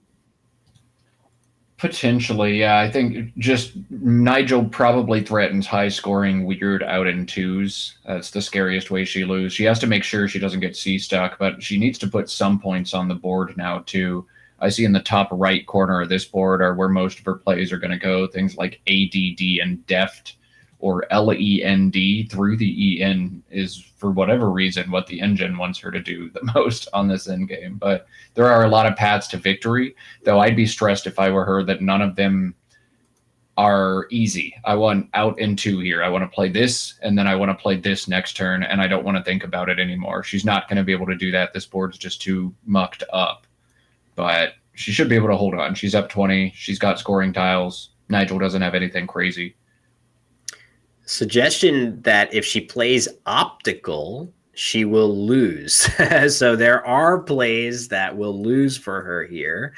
Potentially, yeah. I think just Nigel probably threatens high scoring weird out in twos. That's the scariest way she loses. She has to make sure she doesn't get C stuck, but she needs to put some points on the board now too. I see in the top right corner of this board are where most of her plays are going to go. Things like ADD and deft, or LEND through the EN is, for whatever reason, what the engine wants her to do the most on this end game. But there are a lot of paths to victory, though I'd be stressed if I were her that none of them are easy. I want out in two here. I want to play this, and then I want to play this next turn, and I don't want to think about it anymore. She's not going to be able to do that. This board's just too mucked up. But she should be able to hold on. She's up 20. She's got scoring tiles. Nigel doesn't have anything crazy. Suggestion that if she plays optical, she will lose. So there are plays that will lose for her here.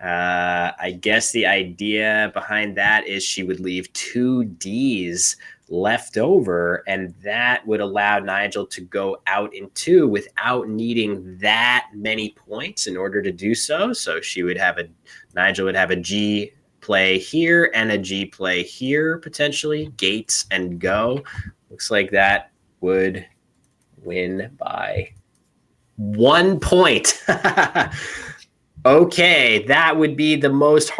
I guess the idea behind that is she would leave 2 Ds left over, and that would allow Nigel to go out in 2 without needing that many points in order to do so. So Nigel would have a G play here and a G play here, potentially, gates and go. Looks like that would win by 1 point. Okay, that would be the most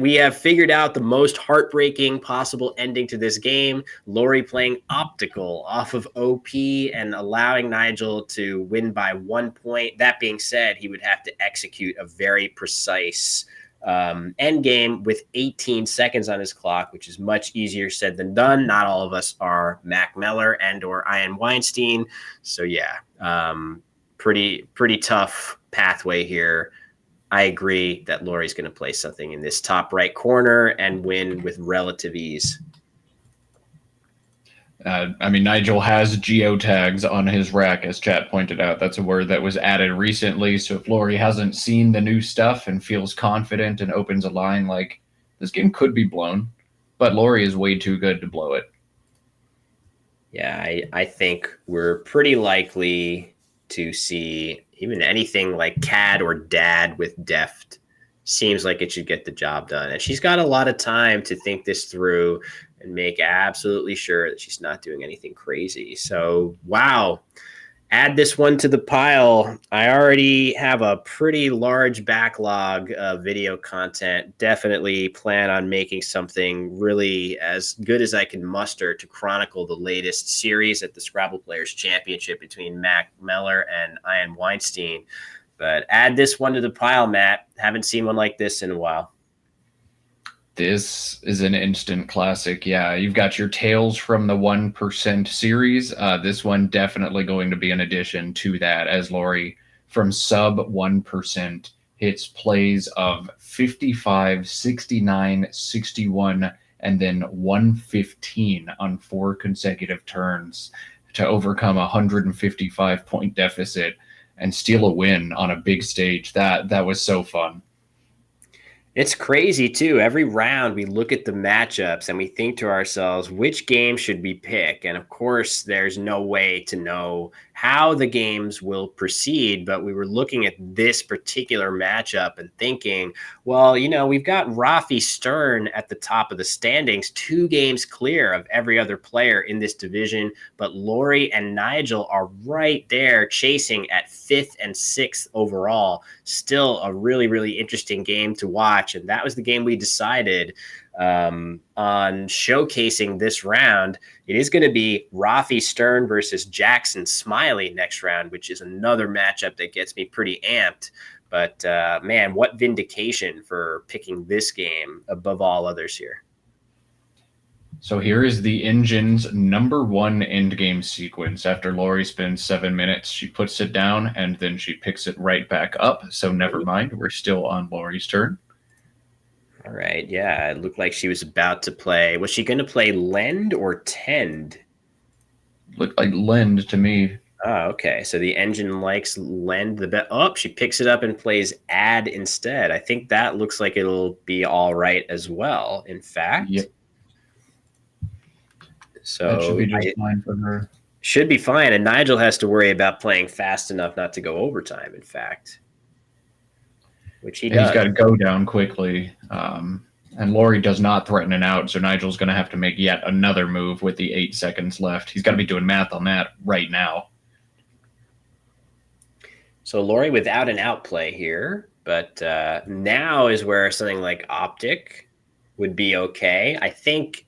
we have figured out the most heartbreaking possible ending to this game. Laurie playing optical off of OP and allowing Nigel to win by 1 point. That being said, he would have to execute a very precise end game with 18 seconds on his clock, which is much easier said than done. Not all of us are Mac Meller and or Ian Weinstein. So yeah, pretty tough pathway here. I agree that Laurie's going to play something in this top right corner and win with relative ease. I mean, Nigel has geotags on his rack, as chat pointed out. That's a word that was added recently. So if Laurie hasn't seen the new stuff and feels confident and opens a line like, this game could be blown, but Laurie is way too good to blow it. Yeah, I think we're pretty likely to see even anything like CAD or DAD with deft. Seems like it should get the job done. And she's got a lot of time to think this through and make absolutely sure that she's not doing anything crazy. So, wow. Add this one to the pile. I already have a pretty large backlog of video content. Definitely plan on making something really as good as I can muster to chronicle the latest series at the Scrabble Players Championship between Mac Meller and Ian Weinstein. But add this one to the pile, Matt. Haven't seen one like this in a while. This is an instant classic. Yeah, you've got your Tales from the 1% series. This one definitely going to be an addition to that, as Laurie from sub 1% hits plays of 55, 69, 61, and then 115 on 4 consecutive turns to overcome a 155-point deficit and steal a win on a big stage. That was so fun. It's crazy, too. Every round we look at the matchups and we think to ourselves, which game should we pick? And of course, there's no way to know how the games will proceed, but we were looking at this particular matchup and thinking, well, we've got Rafi Stern at the top of the standings, 2 games clear of every other player in this division, but Laurie and Nigel are right there chasing at 5th and 6th overall. Still a really, really interesting game to watch, and that was the game we decided on showcasing this round. It is going to be Rafi Stern versus Jackson Smiley next round, which is another matchup that gets me pretty amped. But man, what vindication for picking this game above all others here. So here is the Engine's number 1 endgame sequence. After Laurie spends 7 minutes, she puts it down and then she picks it right back up. So never mind, we're still on Laurie's turn. All right, yeah, it looked like she was about to play. Was she going to play Lend or Tend? Looked like Lend to me. Oh, okay. So the Engine likes Lend the best. Oh, she picks it up and plays Add instead. I think that looks like it'll be all right as well, in fact. Yep. So that should be just fine for her. Should be fine, and Nigel has to worry about playing fast enough not to go overtime, in fact. Which he does. He's got to go down quickly. And Laurie does not threaten an out, so Nigel's going to have to make yet another move with the 8 seconds left. He's got to be doing math on that right now. So Laurie without an outplay here, but now is where something like Optic would be okay. I think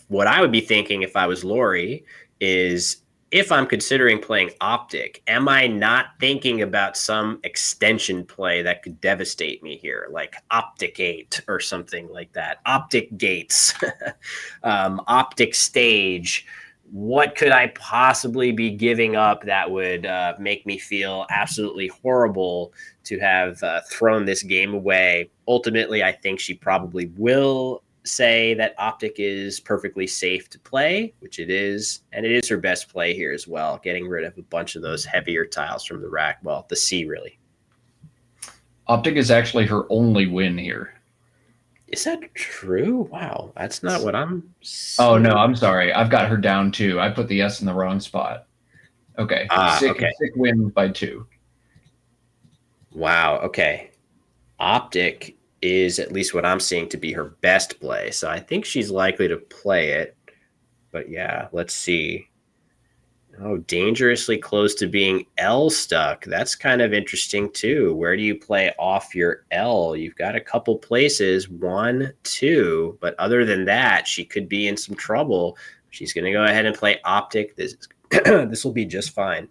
what I would be thinking if I was Laurie is, if I'm considering playing Optic, am I not thinking about some extension play that could devastate me here, like Optic 8 or something like that? Optic Gates, Optic Stage. What could I possibly be giving up that would make me feel absolutely horrible to have thrown this game away? Ultimately, I think she probably will say that Optic is perfectly safe to play, which it is, and it is her best play here as well, getting rid of a bunch of those heavier tiles from the rack. Well, the C, really. Optic is actually her only win here. Is that true? Wow, that's not what I'm seeing. Oh, no, I'm sorry. I've got her down 2. I put the S in the wrong spot. Okay. Sick wins by 2. Wow, okay. Optic is, at least what I'm seeing, to be her best play. So I think she's likely to play it. But yeah, let's see. Oh, dangerously close to being L stuck. That's kind of interesting too. Where do you play off your L? You've got a couple places, 1, 2, but other than that, she could be in some trouble. She's going to go ahead and play Optic. This will be just fine.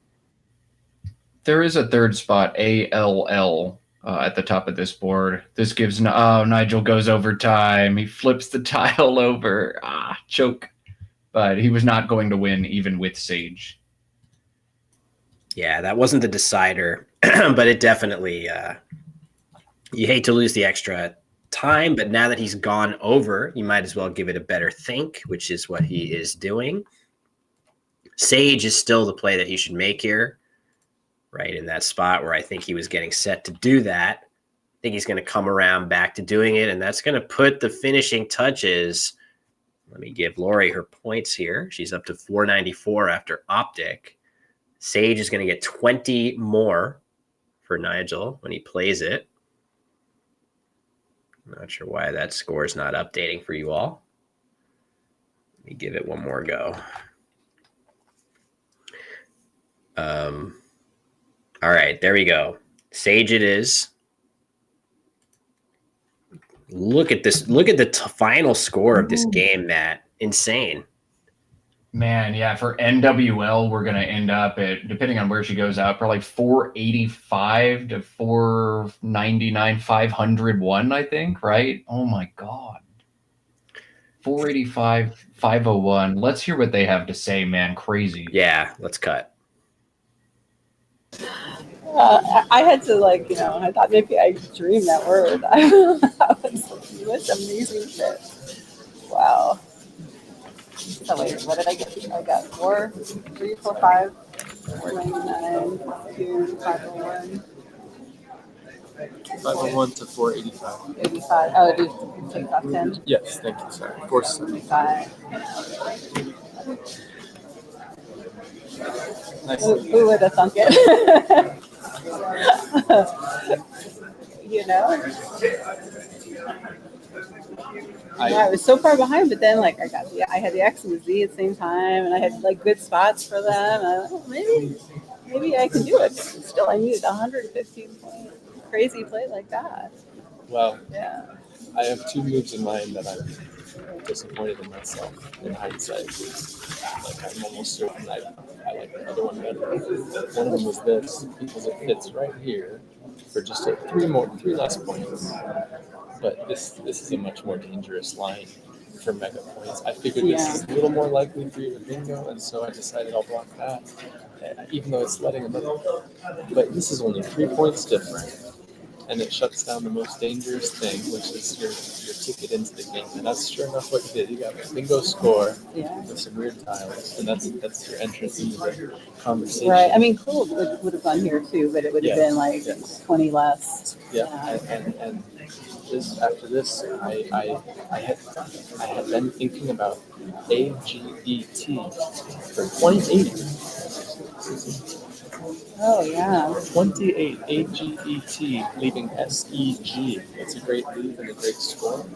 There is a third spot, ALL, at the top of this board. This gives Nigel goes overtime. He flips the tile over. Choke. But he was not going to win even with Sage. Yeah, that wasn't the decider, but it definitely, you hate to lose the extra time, but now that he's gone over, you might as well give it a better think, which is what he is doing. Sage is still the play that he should make here, right in that spot where I think he was getting set to do that. I think he's going to come around back to doing it, and that's going to put the finishing touches. Let me give Laurie her points here. She's up to 494 after Optic. Sage is going to get 20 more for Nigel when he plays it. I'm not sure why that score is not updating for you all. Let me give it one more go. All right, there we go. Sage it is. Look at this. Look at the final score of this game, Matt. Insane. Man, yeah, for NWL, we're going to end up at, depending on where she goes out, probably 485 to 499, 501, I think, right? Oh, my God. 485, 501. Let's hear what they have to say, man. Crazy. Yeah, let's cut. I had to, I thought maybe I dreamed that word. That was amazing shit. Wow. So wait, what did I get? I got 4, 3, 4, 5, 499, 2, 501. 501 to 485. 85. Oh, did you take off 10? Yes, thank you, sorry. 475. Nice. Who would have thunk it? You know? I was so far behind, but then like I had the X and the Z at the same time, and I had like good spots for them. Maybe I can do it. But still, I needed 115 point crazy play like that. Well, Yeah. I have two moves in mind that I'm disappointed in myself in hindsight. Like I'm almost certain I like the other one better. One of them was this because it fits right here for just three less points. But this is a much more dangerous line for mega points. I figured this is a little more likely for you to bingo, and so I decided I'll block that, even though it's letting another. But this is only 3 points different, and it shuts down the most dangerous thing, which is your ticket into the game. And that's sure enough what you did. You got a bingo score with some weird tiles, and that's your entrance into the conversation. Right. I mean, cool would have gone here too, but it would have been like 20 less. Yeah. And this after this, I had been thinking about AGET for 28. Oh yeah. 28 AGET leaving SEG. It's a great leave and a great score.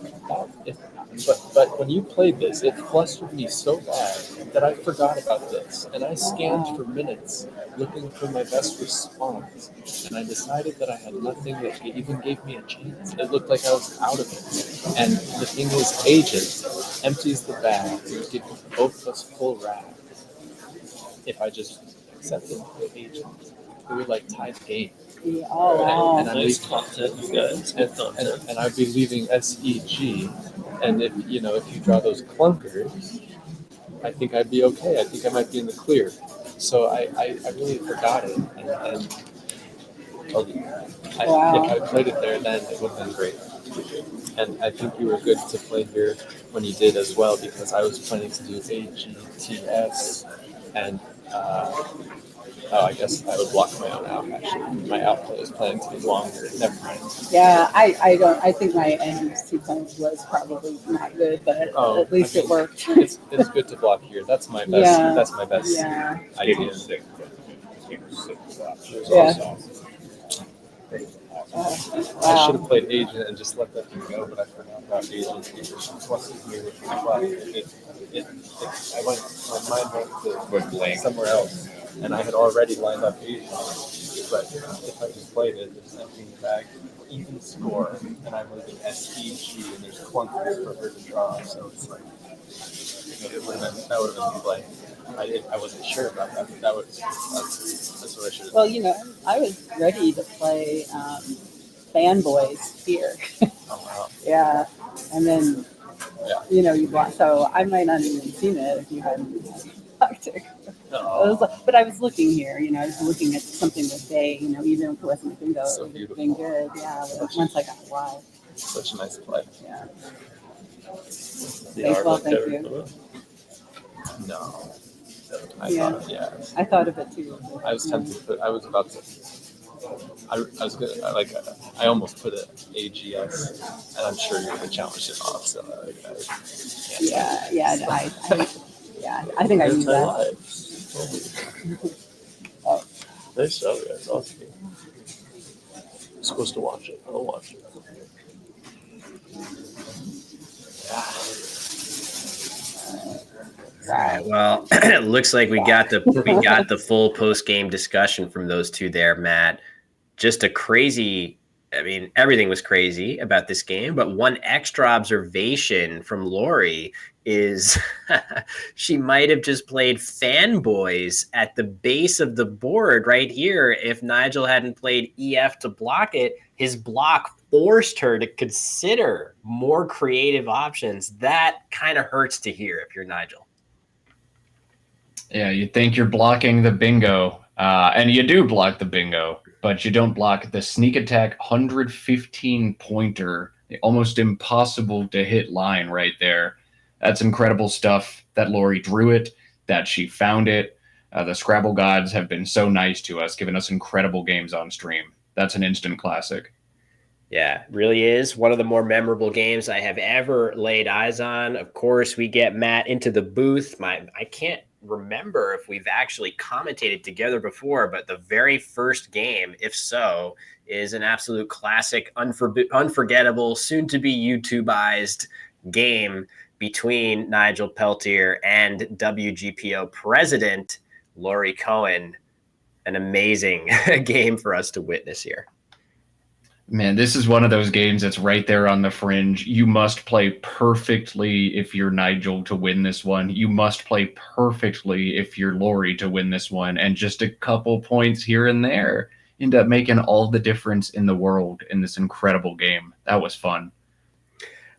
But when you played this, it flustered me so bad that I forgot about this, and I scanned for minutes looking for my best response, and I decided that I had nothing that even gave me a chance. It looked like I was out of it. And the thing is, agent empties the bag to give both of us full rack. If I just accepted the agent, it would like tie the game. Yeah. Oh wow. And I'd be leaving SEG, and if you draw those clunkers, I think I'd be okay. I think I might be in the clear. So I really forgot it, and told you. If I played it there, then it would have been great. And I think you were good to play here when you did as well, because I was planning to do AGTS and. I guess I would block my own out. Actually, my outplay is planning to be longer. Never mind. Yeah, I don't. I think my NXT plan was probably not good, but at least it worked. It's good to block here. That's my best. Yeah. That's my best idea. Yeah. I should have played agent and just let that thing go, but I forgot about agent. It flustered me with my luck. My mind went to somewhere else, and I had already lined up agent. But if I just played it, there's empty in the bag, even score, and I'm leaving SEG, and there's clunkers for her to draw. So it's like that would have been the play. I wasn't sure about that, but that's what I should have done. Well, I was ready to play Fanboys here. Oh, wow. Yeah, and then you bought. So I might not have even seen it if you hadn't talked to. But I was looking here. I was looking at something this day. Even if it wasn't a bingo, So it would have been good. Yeah, but once I got live. Such a nice play. Yeah. The Well, thank you. No. I thought of it too. I was tempted, but I was about to. I was gonna I almost put it AGS, and I'm sure you're gonna challenge it off. So I think I knew that. Nice job, guys. Awesome. I'm supposed to watch it. I'll watch it. All right. Well, it looks like we got the full post game discussion from those two there, Matt. Just a crazy. I mean, everything was crazy about this game, but one extra observation from Laurie is she might have just played Fanboys at the base of the board right here. If Nigel hadn't played EF to block it, his block forced her to consider more creative options. That kind of hurts to hear if you're Nigel. Yeah, you think you're blocking the bingo, and you do block the bingo, but you don't block the sneak attack 115 pointer, the almost impossible to hit line right there. That's incredible stuff that Laurie drew it, that she found it. The Scrabble gods have been so nice to us, giving us incredible games on stream. That's an instant classic. Yeah, really is one of the more memorable games I have ever laid eyes on. Of course, we get Matt into the booth. I can't remember if we've actually commentated together before, but the very first game, if so, is an absolute classic, unforgettable, soon to be YouTubeized game between Nigel Peltier and WGPO president Laurie Cohen. An amazing game for us to witness here. Man, this is one of those games that's right there on the fringe. You must play perfectly if you're Nigel to win this one. You must play perfectly if you're Laurie to win this one. And just a couple points here and there end up making all the difference in the world in this incredible game. That was fun.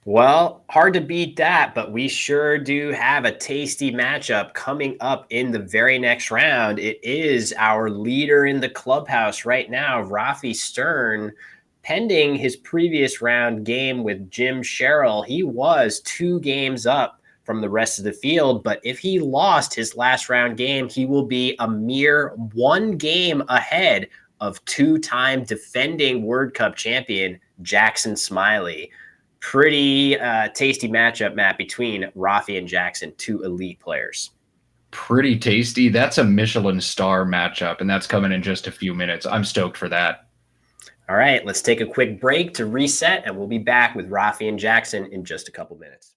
Well, hard to beat that, but we sure do have a tasty matchup coming up in the very next round. It is our leader in the clubhouse right now, Rafi Stern. Pending his previous round game with Jim Sherrill, he was 2 games up from the rest of the field. But if he lost his last round game, he will be a mere 1 game ahead of 2-time defending World Cup champion Jackson Smiley. Pretty tasty matchup, Matt, between Rafi and Jackson, 2 elite players. Pretty tasty. That's a Michelin star matchup, and that's coming in just a few minutes. I'm stoked for that. All right, let's take a quick break to reset, and we'll be back with Rafi and Jackson in just a couple minutes.